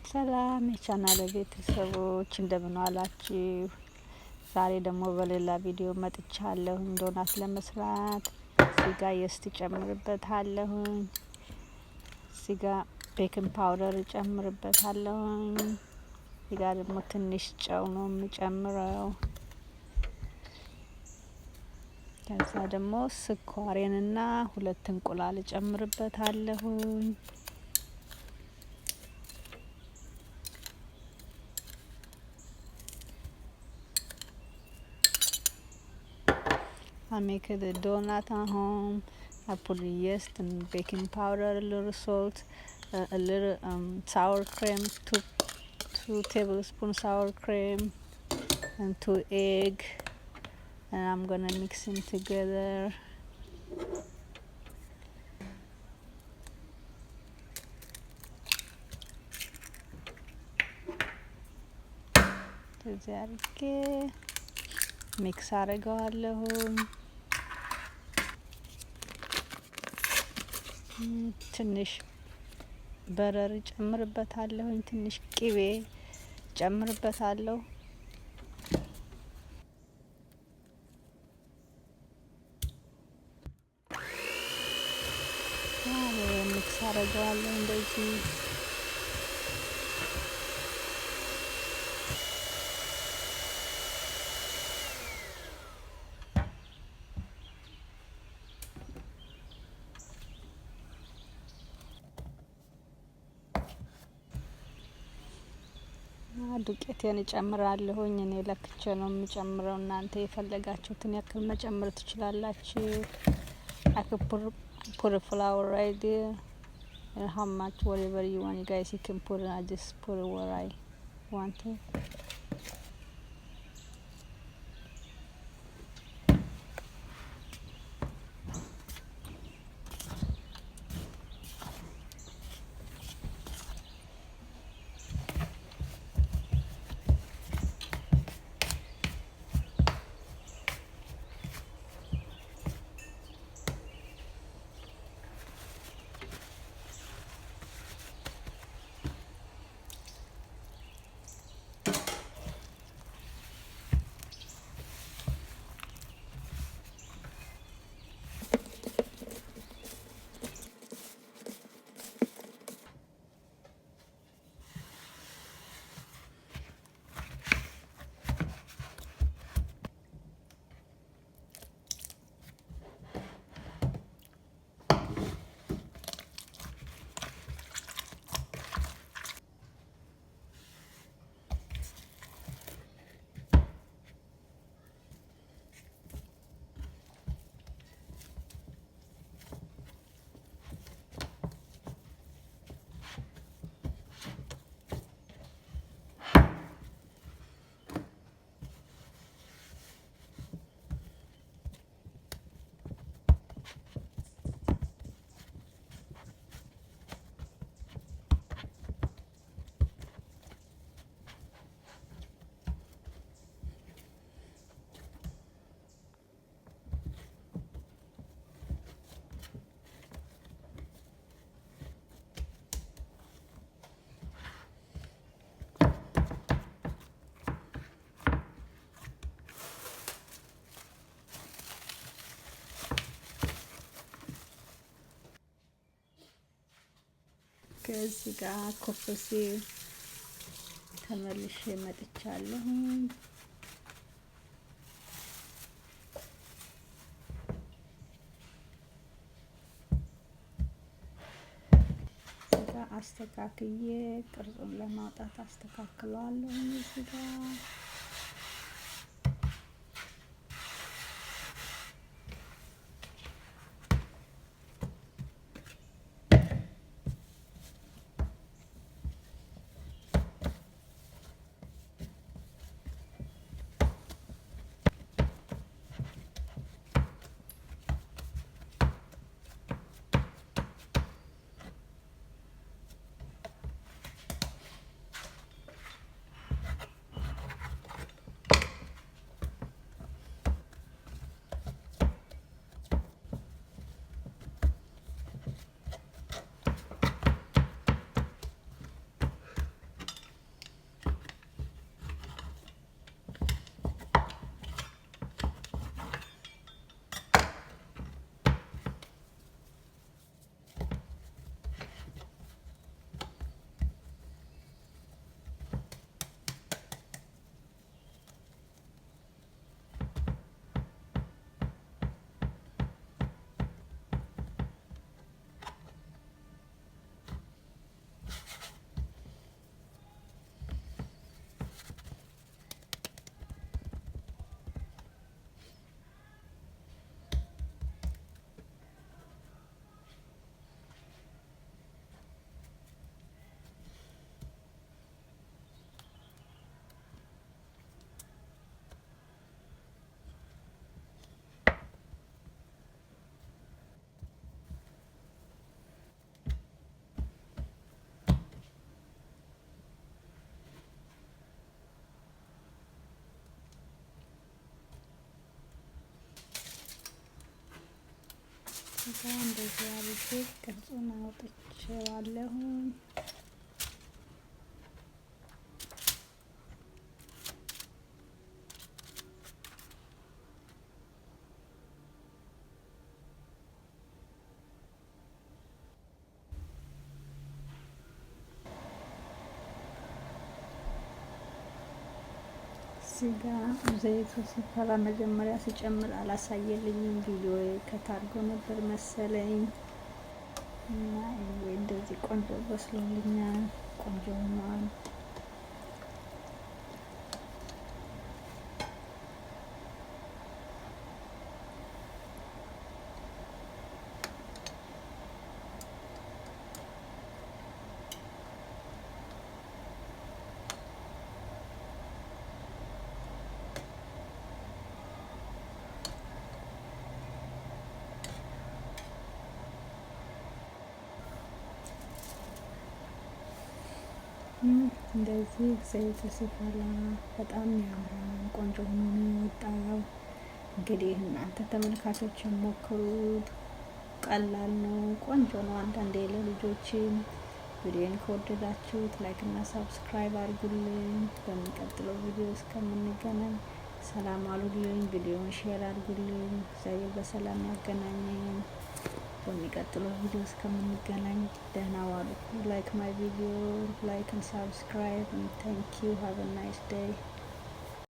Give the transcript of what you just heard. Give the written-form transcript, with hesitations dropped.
ሰላም የቻናል ቤተሰቦች እንደምን ዋላችሁ? ዛሬ ደግሞ በሌላ ቪዲዮ መጥቻለሁ። ዶናት ለመስራት እዚህ ጋር የስት ጨምርበታለሁ። እዚህ ጋር ቤኪንግ ፓውደር ጨምርበታለሁ። እዚህ ጋር ደግሞ ትንሽ ጨው ነው የምጨምረው። ከዛ ደግሞ ስኳሬንና 2 እንቁላል ጨምርበታለሁ። I make the donut at home. I put the yeast and baking powder, a little salt, a little sour cream, two tablespoons sour cream, and 2 eggs. And I'm gonna mix them together. እንደዚህ አድርጌ ሚክስ አደርገዋለሁ። ትንሽ በረር ጨምርበታለሁ። ትንሽ ቅቤ ጨምርበታለሁ። ሚክስ አደርገዋለሁ እንደዚህ ዱቄቴን እጨምራለሁኝ። እኔ ለክቼ ነው የምጨምረው። እናንተ የፈለጋችሁትን ያክል መጨመር ትችላላችሁ። I could put a flour right there. And how much, whatever you want, you guys, you can put it. I just put it where I want it. ከዚህ ጋር ኮፈሴ ተመልሼ መጥቻለሁ። እዚህ ጋር አስተካክዬ ቅርጹን ለማውጣት አስተካክለዋለሁ። እዚህ ጋር እዛ እንደዚህ አድርጌ ቅርጹን አውጥቼዋለሁኝ። እዚህ ጋ ዘይቱ ሲፈላ መጀመሪያ ሲጨምር አላሳየልኝም። ቪዲዮ ከታርጎ ነበር መሰለኝ እና እንደዚህ ቆንጆ በስሎልኛል። ቆንጆ ሆኗል። እንደዚህ ዘይቱ ሲፈላ በጣም ያምራል። ቆንጆ ሆኖ ነው የወጣው። እንግዲህ እናንተ ተመልካቾች ሞክሩት። ቀላል ነው፣ ቆንጆ ነው። አንዳንዴ ለልጆችም ቪዲዮን ከወደዳችሁት ላይክ እና ሰብስክራይብ አድርጉልኝ። በሚቀጥለው ቪዲዮ እስከምንገናኝ ሰላም አሉልኝ። ቪዲዮን ሼር አድርጉልኝ። እግዚአብሔር በሰላም ያገናኘን። በሚቀጥለው ቪዲዮ እስከምንገናኝ ደህና ዋሉ። ላይክ ማይ ቪዲዮ, like and subscribe, and thank you. Have a nice day.